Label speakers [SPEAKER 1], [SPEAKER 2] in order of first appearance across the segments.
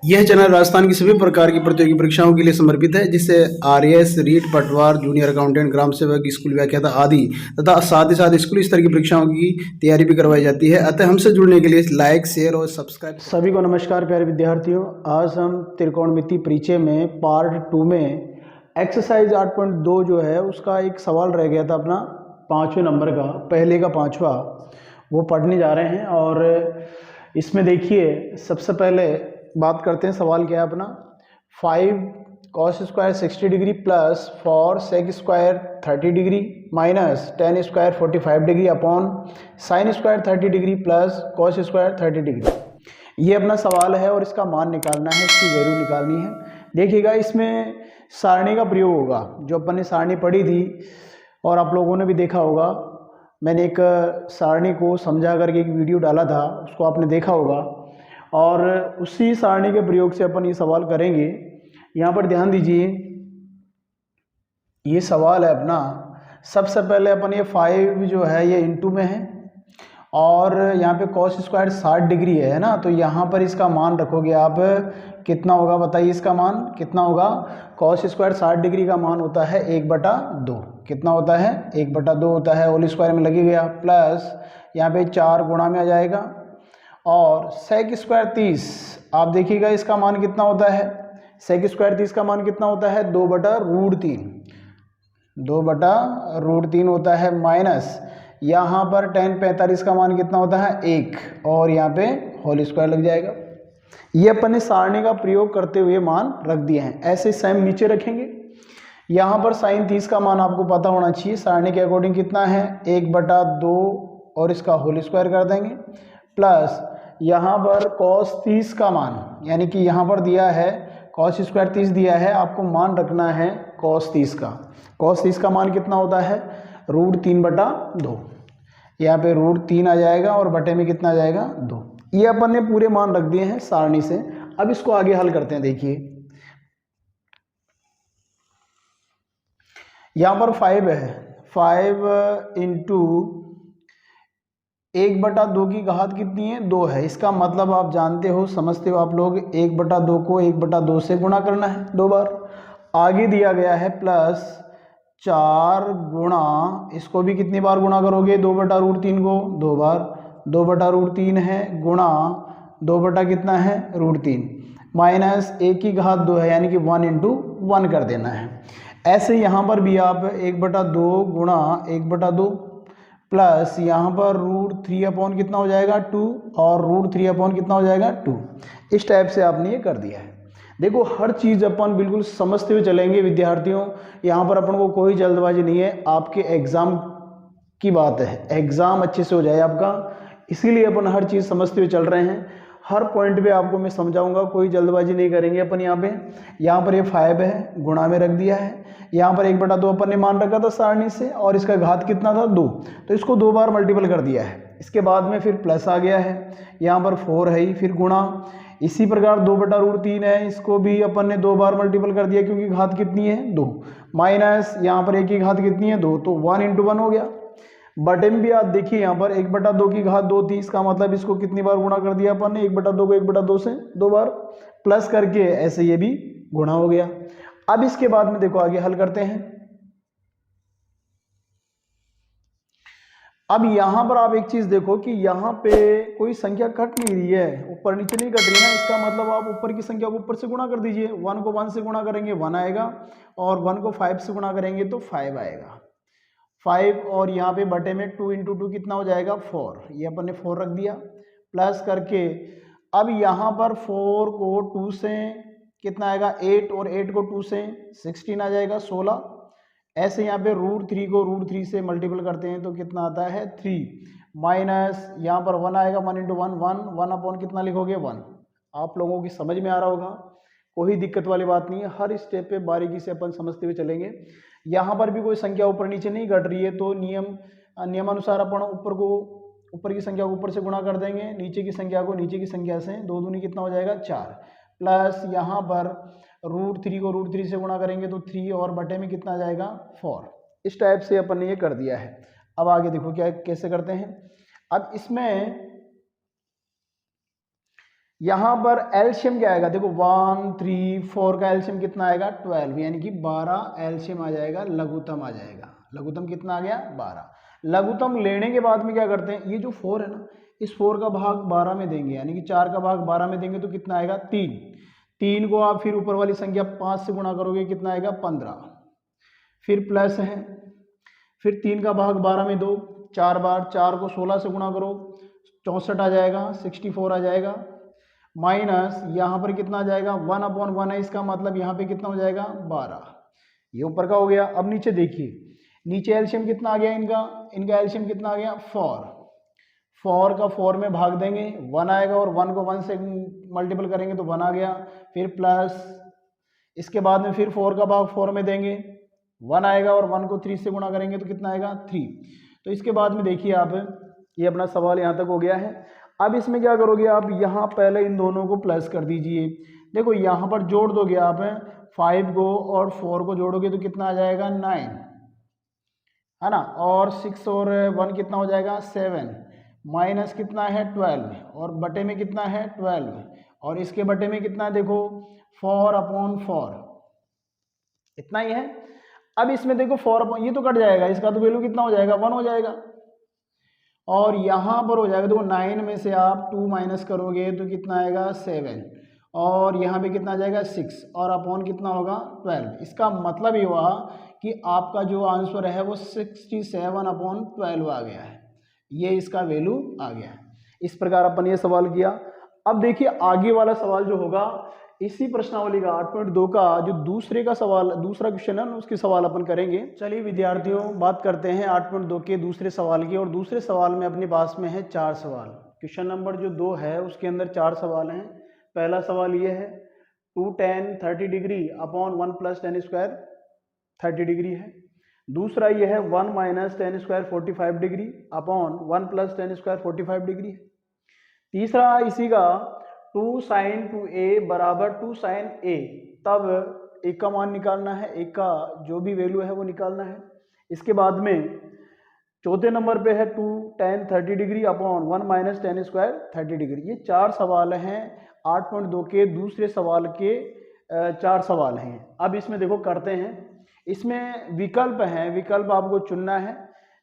[SPEAKER 1] यह चैनल राजस्थान की सभी प्रकार की प्रतियोगी परीक्षाओं के लिए समर्पित है, जिससे आरएएस, रीट, पटवार, जूनियर अकाउंटेंट, ग्राम सेवक, स्कूल व्याख्याता आदि तथा साथ ही साथ स्कूल स्तर की परीक्षाओं की तैयारी भी करवाई जाती है। अतः हमसे जुड़ने के लिए लाइक, शेयर और सब्सक्राइब। सभी को नमस्कार प्यारे विद्यार्थियों। आज हम त्रिकोणमिति परिचय में पार्ट 2 में एक्सरसाइज 8.2 जो है उसका एक सवाल रह गया था अपना 5वें नंबर का, पहले का 5वां, वो पढ़ने जा रहे हैं। और इसमें देखिए सबसे पहले बात करते हैं। सवाल क्या है अपना, 5 cos square 60 degree plus 4 sec square 30 degree minus 10 square 45 degree upon sine square 30 degree plus cos square 30 degree. ये अपना सवाल है और इसका मान निकालना है, इसकी वैल्यू निकालनी है। देखिएगा इसमें सारणी का प्रयोग होगा, जो अपन ने सारणी पढ़ी थी और आप लोगों ने भी देखा होगा। मैंने एक सारणी को समझा करके एक वीडियो डाला था, उसको आपने देखा होगा। और उसी सारणी के प्रयोग से अपन ये सवाल करेंगे। यहाँ पर ध्यान दीजिए, ये सवाल है अपना। सबसे पहले अपन ये 5 जो है ये इनटू में है और यहाँ पे कॉस स्क्वायर 60 डिग्री है ना, तो यहाँ पर इसका मान रखोगे आप, कितना होगा बताइए। इसका मान कितना होगा? कॉस स्क्वायर 60 डिग्री का मान होता है 1/2। कितना होता है? 1/2 होता है। होल स्क्वायर में लगी गया प्लस यहाँ पे 4 गुणा में आ जाएगा। और सेक स्क्वायर 30, आप देखिएगा इसका मान कितना होता है। सेक स्क्वायर 30 का मान कितना होता है? 2/√3। 2/√3 होता है माइनस यहाँ पर tan 45 का मान कितना होता है? 1, और यहाँ पे होल स्क्वायर लग जाएगा। ये अपन ने सारणी का प्रयोग करते हुए मान रख दिए हैं। ऐसे सेम नीचे रखेंगे। यहाँ पर साइन 30 का मान आपको पता होना चाहिए। सारणी के अकॉर्डिंग कितना है? 1/2 और इसका होल स्क्वायर कर देंगे प्लस यहाँ पर कॉस 30 का मान, यानी कि यहाँ पर दिया है कॉस स्क्वायर 30 दिया है, आपको मान रखना है कॉस 30 का। कॉस 30 का मान कितना होता है? √3/2। यहाँ पे √3 आ जाएगा और बटे में कितना आ जाएगा? 2। ये अपन ने पूरे मान रख दिए हैं सारणी से। अब इसको आगे हल करते हैं। देखिए यहाँ पर 5 है, 5 इंटू 1/2 की घात कितनी है? 2 है। इसका मतलब आप जानते हो, समझते हो आप लोग, 1/2 को 1/2 से गुणा करना है 2 बार। आगे दिया गया है प्लस 4 गुणा, इसको भी कितनी बार गुणा करोगे? 2/√3 को 2 बार। 2/√3 है गुणा 2 बटा कितना है? √3 माइनस 1 की घात 2 है, यानी कि 1 इंटू 1 कर देना है। ऐसे यहाँ पर भी आप 1/2 गुणा 1/2 प्लस यहाँ पर √3 अपॉन कितना हो जाएगा? 2, और √3 अपॉन कितना हो जाएगा? 2। इस टाइप से आपने ये कर दिया है। देखो हर चीज़ अपन बिल्कुल समझते हुए चलेंगे विद्यार्थियों। यहाँ पर अपन को कोई जल्दबाजी नहीं है, आपके एग्ज़ाम की बात है, एग्ज़ाम अच्छे से हो जाए आपका, इसीलिए अपन हर चीज़ समझते हुए चल रहे हैं। हर पॉइंट पे आपको मैं समझाऊंगा, कोई जल्दबाजी नहीं करेंगे अपन। यहाँ पर ये 5 है, गुणा में रख दिया है। यहाँ पर 1/2 अपन ने मान रखा था सारणी से, और इसका घात कितना था? 2, तो इसको 2 बार मल्टीपल कर दिया है। इसके बाद में फिर प्लस आ गया है, यहाँ पर 4 है ही, फिर गुणा। इसी प्रकार 2/√3 है, इसको भी अपन ने 2 बार मल्टीपल कर दिया क्योंकि घात कितनी है? 2, माइनस यहाँ पर 1 की घात कितनी है? 2, तो 1 इंटू 1 हो गया। बटे में भी आप देखिए यहाँ पर 1/2 की घात 2 थी, इसका मतलब इसको कितनी बार गुणा कर दिया अपन ने? 1/2 को 1/2 से 2 बार प्लस करके, ऐसे ये भी गुणा हो गया। अब इसके बाद में देखो आगे हल करते हैं। अब यहाँ पर आप एक चीज देखो कि यहाँ पे कोई संख्या कट नहीं रही है, ऊपर नीचे नहीं कट रही ना। इसका मतलब आप ऊपर की संख्या को ऊपर से गुणा कर दीजिए। 1 को 1 से गुणा करेंगे 1 आएगा, और 1 को 5 से गुणा करेंगे तो 5 आएगा। 5, और यहाँ पे बटे में 2 इंटू 2 कितना हो जाएगा? 4। ये अपन ने 4 रख दिया प्लस करके। अब यहाँ पर 4 को 2 से कितना आएगा? 8, और 8 को 2 से 16 आ जाएगा, 16। ऐसे यहाँ पे √3 को √3 से मल्टीपल करते हैं तो कितना आता है? 3, माइनस यहाँ पर 1 आएगा, 1 इंटू 1 1, 1 अपॉन कितना लिखोगे? 1। आप लोगों की समझ में आ रहा होगा, कोई दिक्कत वाली बात नहीं है। हर स्टेप पे बारीकी से अपन समझते हुए चलेंगे। यहाँ पर भी कोई संख्या ऊपर नीचे नहीं घट रही है, तो नियमानुसार अपन ऊपर की संख्या को ऊपर से गुणा कर देंगे, नीचे की संख्या को नीचे की संख्या से। 2 दूनी कितना हो जाएगा? 4, प्लस यहाँ पर √3 को √3 से गुणा करेंगे तो 3, और बटे में कितना आ जाएगा? 4। इस टाइप से अपन ने ये कर दिया है। अब आगे देखो क्या कैसे करते हैं। अब इसमें यहाँ पर एलसीएम क्या आएगा, देखो 1 3 4 का एलसीएम कितना आएगा 12, यानी कि 12 एलसीएम आ जाएगा, लघुत्तम आ जाएगा। लघुत्तम कितना आ गया 12। लघुत्तम लेने के बाद में क्या करते हैं, ये जो 4 है ना, इस 4 का भाग 12 में देंगे, यानी कि 4 का भाग 12 में देंगे तो कितना आएगा 3। 3 को आप फिर ऊपर वाली संख्या 5 से गुणा करोगे, कितना आएगा 15। फिर प्लस है, फिर 3 का भाग 12 में दो, 4 बार, 4 को 16 से गुणा करो 64 आ जाएगा, 64 आ जाएगा। माइनस यहाँ पर कितना आ जाएगा 1/1 है, इसका मतलब यहाँ पे कितना हो जाएगा 12। ये ऊपर का हो गया। अब नीचे देखिए, नीचे एलसीएम कितना आ गया इनका एलसीएम कितना आ गया 4। 4 का 4 में भाग देंगे 1 आएगा, और 1 को 1 से मल्टीपल करेंगे तो 1 आ गया। फिर प्लस, इसके बाद में फिर 4 का भाग 4 में देंगे 1 आएगा, और 1 को 3 से गुणा करेंगे तो कितना आएगा 3। तो इसके बाद में देखिए आप, ये अपना सवाल यहाँ तक हो गया है। अब इसमें क्या करोगे आप, यहाँ पहले इन दोनों को प्लस कर दीजिए। देखो यहाँ पर जोड़ दोगे आप 5 को और 4 को जोड़ोगे तो कितना आ जाएगा 9, है ना, और 6 और 1 कितना हो जाएगा 7, माइनस कितना है 12, और बटे में कितना है 12, और इसके बटे में कितना है देखो 4/4, इतना ही है। अब इसमें देखो 4, ये तो कट जाएगा, इसका तो वैल्यू कितना हो जाएगा 1 हो जाएगा, और यहाँ पर हो जाएगा देखो 9 में से आप 2 माइनस करोगे तो कितना आएगा 7, और यहाँ पे कितना आ जाएगा 6, और अपॉन कितना होगा 12। इसका मतलब ये हुआ कि आपका जो आंसर है वो 67/12 आ गया है, ये इसका वैल्यू आ गया है। इस प्रकार अपन ये सवाल किया। अब देखिए आगे वाला सवाल जो होगा इसी प्रश्नावली का 8.2 का जो दूसरा क्वेश्चन है ना, उसके सवाल अपन करेंगे। चलिए विद्यार्थियों, बात करते हैं 8.2 के दूसरे सवाल की, और दूसरे सवाल में अपने पास में है 4 सवाल। क्वेश्चन नंबर जो 2 है उसके अंदर 4 सवाल हैं। पहला सवाल ये है 2 tan 30 degree upon 1 + tan square 30 degree है। दूसरा ये है 1 - tan square 45 degree upon 1 + tan square 45 degree है। तीसरा इसी का 2 sin 2a बराबर 2 sin a, तब एक का मान निकालना है, एक का जो भी वैल्यू है वो निकालना है। इसके बाद में चौथे नंबर पे है 2 tan 30 degree upon 1 - tan square 30 degree. ये 4 सवाल हैं 8.2 के दूसरे सवाल के 4 सवाल हैं। अब इसमें देखो करते हैं, इसमें विकल्प हैं, विकल्प आपको चुनना है,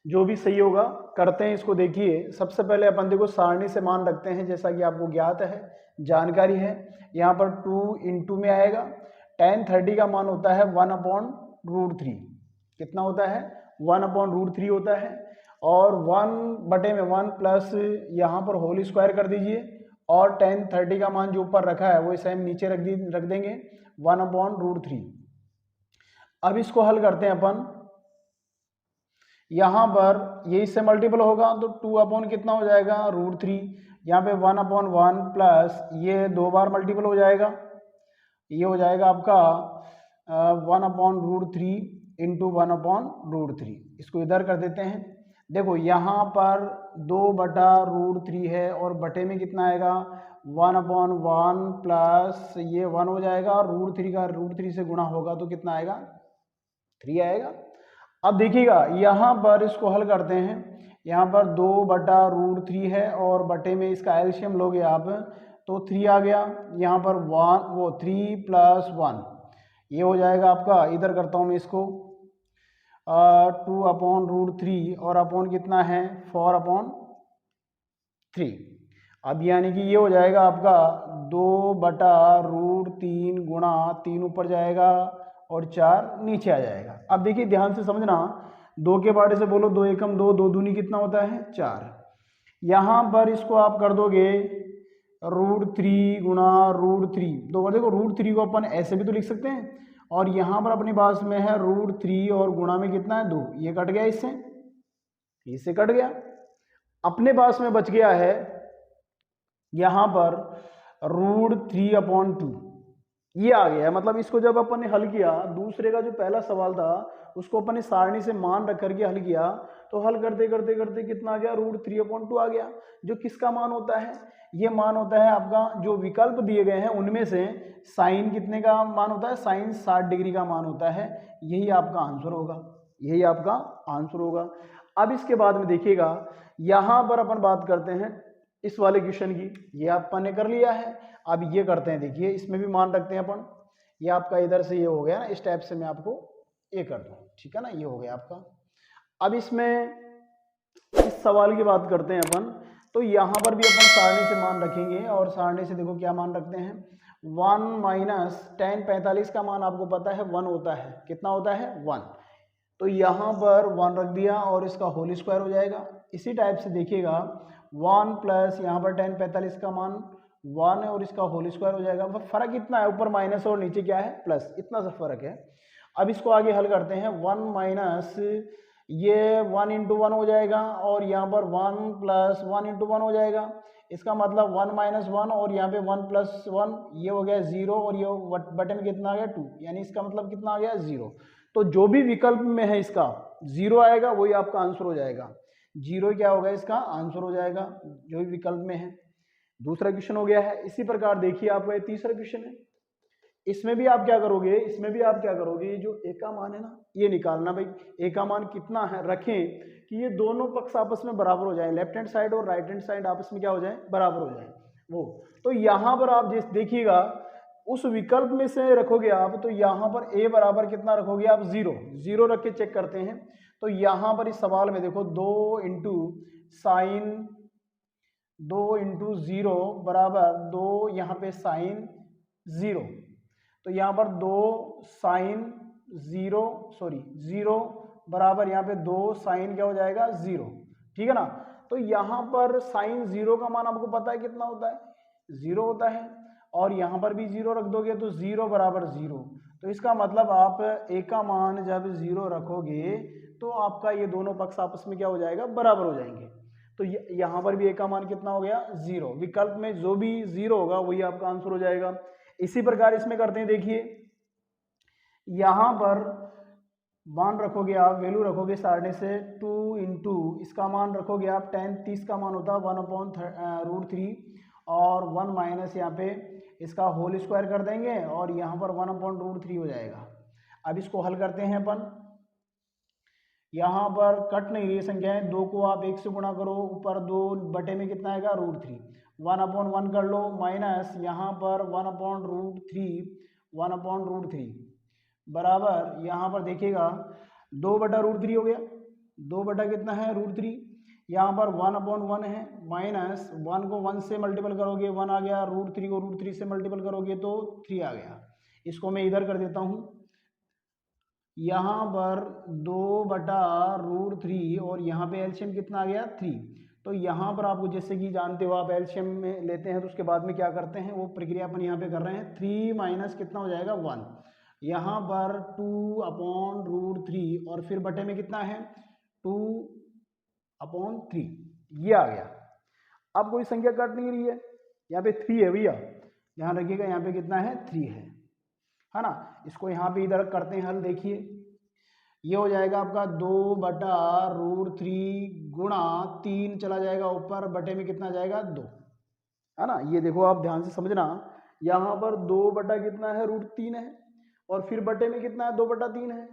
[SPEAKER 1] जो भी सही होगा करते हैं। इसको देखिए, सबसे पहले अपन देखो सारणी से मान रखते हैं, जैसा कि आपको ज्ञात है, जानकारी है। यहाँ पर 2 × में आएगा, tan 30 का मान होता है 1/√3, कितना होता है 1/√3 होता है, और 1/1 प्लस यहाँ पर होल स्क्वायर कर दीजिए, और tan 30 का मान जो ऊपर रखा है वो सेम नीचे रख देंगे 1/√3। अब इसको हल करते हैं अपन, यहाँ पर ये इससे मल्टीपल होगा तो 2 कितना हो जाएगा √3, यहाँ पे 1/1 प्लस ये 2 बार मल्टीपल हो जाएगा, ये हो जाएगा आपका 1/√3 × 1/√3। इसको इधर कर देते हैं। देखो यहाँ पर 2/√3 है, और बटे में कितना आएगा 1/1 प्लस ये 1 हो जाएगा, और √3 का √3 से गुणा होगा तो कितना आएगा 3 आएगा। अब देखिएगा यहाँ पर इसको हल करते हैं, यहाँ पर 2/√3 है, और बटे में इसका एलसीएम लोगे आप तो 3 आ गया। यहाँ पर 3 + 1 ये हो जाएगा आपका, इधर करता हूँ मैं इसको 2/√3, और अपॉन कितना है 4/3। अब यानी कि ये हो जाएगा आपका 2/√3 गुणा 3 ऊपर जाएगा और 4 नीचे आ जाएगा। अब देखिए ध्यान से समझना, 2 के बारे से बोलो 2 एकम 2, 2 दूनी कितना होता है 4। यहाँ पर इसको आप कर दोगे √3 गुणा √3, दो बार देखो √3 को अपन ऐसे भी तो लिख सकते हैं, और यहाँ पर अपनी पास में है √3 और गुणा में कितना है 2, ये कट गया, इससे कट गया। अपने पास में बच गया है यहाँ पर √3/2, ये आ गया है। मतलब इसको जब अपन ने हल किया, दूसरे का जो पहला सवाल था उसको अपन ने सारणी से मान रख करके हल किया, तो हल करते करते करते कितना आ गया √3/2 आ गया, जो किसका मान होता है, ये मान होता है आपका जो विकल्प दिए गए हैं उनमें से साइन कितने का मान होता है, साइन 60 डिग्री का मान होता है। यही आपका आंसर होगा, यही आपका आंसर होगा। अब इसके बाद में देखिएगा, यहाँ पर अपन बात करते हैं इस वाले क्वेश्चन की, ये अपन ने कर लिया है। अब ये करते हैं, देखिए इसमें भी मान रखते हैं अपन, ये आपका इधर से ये हो गया ना, इस टाइप से मैं आपको ये कर दूँ, ठीक है ना, ये हो गया आपका। अब इसमें इस सवाल की बात करते हैं अपन, तो यहाँ पर भी अपन सारणी से मान रखेंगे, और सारणी से देखो क्या मान रखते हैं, 1 माइनस टेन 45 का मान आपको पता है 1 होता है, कितना होता है 1, तो यहाँ पर 1 रख दिया और इसका होल स्क्वायर हो जाएगा। इसी टाइप से देखिएगा 1 प्लस यहाँ पर टेन 45 का मान 1 है और इसका होल स्क्वायर हो जाएगा। फर्क इतना है, ऊपर माइनस और नीचे क्या है प्लस, इतना सा फर्क है। अब इसको आगे हल करते हैं, 1 माइनस ये 1 इंटू 1 हो जाएगा और यहाँ पर 1 प्लस 1 इंटू 1 हो जाएगा। इसका मतलब 1 माइनस 1 और यहाँ पे 1 प्लस 1, ये हो गया 0 और ये बटन कितना आ गया 2, यानी इसका मतलब कितना आ गया 0। तो जो भी विकल्प में है इसका 0 आएगा वही आपका आंसर हो जाएगा, 0 क्या होगा इसका आंसर हो जाएगा जो भी विकल्प में है। दूसरा क्वेश्चन हो गया है। इसी प्रकार देखिए आपका ये तीसरा क्वेश्चन है, इसमें भी आप क्या करोगे, इसमें भी आप क्या करोगे, जो ए का मान है ना ये निकालना भाई, ए का मान कितना है रखें कि ये दोनों पक्ष आपस में बराबर हो जाए, लेफ्ट हैंड साइड और राइट हैंड साइड आपस में क्या हो जाए बराबर हो जाए वो। तो यहाँ पर आप जिस देखिएगा उस विकल्प में से रखोगे आप, तो यहाँ पर ए बराबर कितना रखोगे आप 0, 0 रख के चेक करते हैं। तो यहाँ पर इस सवाल में देखो 2 इंटू साइन 2 इंटू 0 बराबर 2 यहाँ पे साइन 0, तो यहाँ पर 2 साइन 0 बराबर यहाँ पे 2 साइन क्या हो जाएगा 0, ठीक है ना। तो यहाँ पर साइन 0 का मान आपको पता है कितना होता है, 0 होता है, और यहाँ पर भी 0 रख दोगे तो 0 बराबर 0। तो इसका मतलब आप ए का मान जब 0 रखोगे तो आपका ये दोनों पक्ष आपस में क्या हो जाएगा बराबर हो जाएंगे। तो यहाँ पर भी ए का मान कितना हो गया 0, विकल्प में जो भी 0 होगा वही आपका आंसर हो जाएगा। इसी प्रकार इसमें करते हैं, देखिए यहाँ पर मान रखोगे आप, वैल्यू रखोगे सारणी से 2 इंटू इसका मान रखोगे आप 10 30 का मान होता है 1/√3 और 1 माइनस यहाँ पे इसका होल स्क्वायर कर देंगे और यहाँ पर 1/√3 हो जाएगा। अब इसको हल करते हैं अपन, यहाँ पर कट नहीं रही संख्याएं, 2 को आप 1 से गुणा करो, ऊपर 2 बटे में कितना आएगा √3, 1/1 कर लो माइनस यहाँ पर 1/√3 बराबर यहाँ पर देखिएगा 2/√3 हो गया, 2 बटा कितना है √3, यहाँ पर 1/1 है माइनस 1 को 1 से मल्टीपल करोगे 1 आ गया, √3 को √3 से मल्टीपल करोगे तो 3 आ गया। इसको मैं इधर कर देता हूँ, यहाँ पर 2/√3 और यहाँ पे एलसीएम कितना आ गया 3। तो यहाँ पर आपको जैसे कि जानते हो आप एलसीएम में लेते हैं तो उसके बाद में क्या करते हैं वो प्रक्रिया अपन यहाँ पे कर रहे हैं, 3 माइनस कितना हो जाएगा 1, यहाँ पर 2/√3 और फिर बटे में कितना है 2/3, ये आ गया। अब कोई संख्या कट नहीं रही है, यहाँ पे 3 है भैया, ध्यान रखिएगा यहाँ पे कितना है 3 है ना। इसको यहाँ पे इधर करते हैं हल, देखिए ये हो जाएगा आपका 2/√3 गुणा 3 चला जाएगा ऊपर, बटे में कितना जाएगा 2, है ना। ये देखो आप ध्यान से समझना, यहाँ पर 2 बटा कितना है √3 है और फिर बटे में कितना है 2/3 है,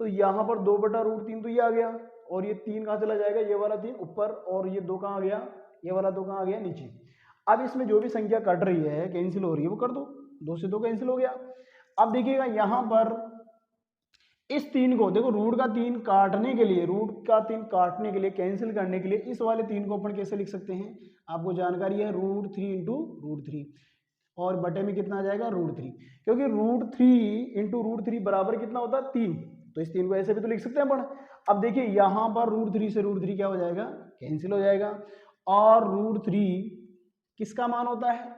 [SPEAKER 1] तो यहाँ पर 2/√3 तो ये आ गया और ये 3 कहाँ चला जाएगा, ये वाला 3 ऊपर और ये 2 कहाँ आ गया, ये वाला 2 कहाँ आ गया नीचे। अब इसमें जो भी संख्या कट रही है कैंसिल हो रही है वो कर दो, 2 से 2 कैंसिल हो गया। अब देखिएगा यहाँ पर इस 3 को देखो, रूट का 3 काटने के लिए, कैंसिल करने के लिए इस वाले 3 को अपन कैसे लिख सकते हैं, आपको जानकारी है √3 इंटू √3 और बटे में कितना आ जाएगा √3, क्योंकि √3 इंटू √3 बराबर कितना होता है 3, तो इस 3 को ऐसे भी तो लिख सकते हैं अपन। अब देखिए यहाँ पर √3 से √3 क्या हो जाएगा कैंसिल हो जाएगा, और √3 किसका मान होता है,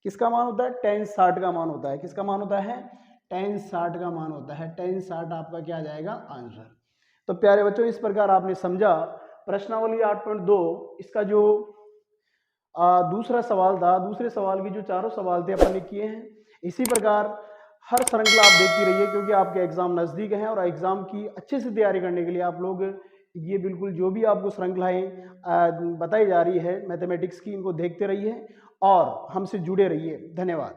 [SPEAKER 1] किसका मान होता है tan 60 का मान होता है, किसका मान होता है tan 60 का मान होता है, tan 60 आपका क्या आ जाएगा आंसर। तो प्यारे बच्चों इस प्रकार आपने समझा प्रश्नावली 8.2 इसका जो दूसरा सवाल था, दूसरे सवाल की जो चारों सवाल थे अपन ने किए हैं। इसी प्रकार हर श्रृंखला आप देखती रहिए क्योंकि आपके एग्जाम नज़दीक हैं और एग्जाम की अच्छे से तैयारी करने के लिए आप लोग ये बिल्कुल जो भी आपको श्रृंखलाएं बताई जा रही है मैथमेटिक्स की, इनको देखते रहिए और हमसे जुड़े रहिए। धन्यवाद।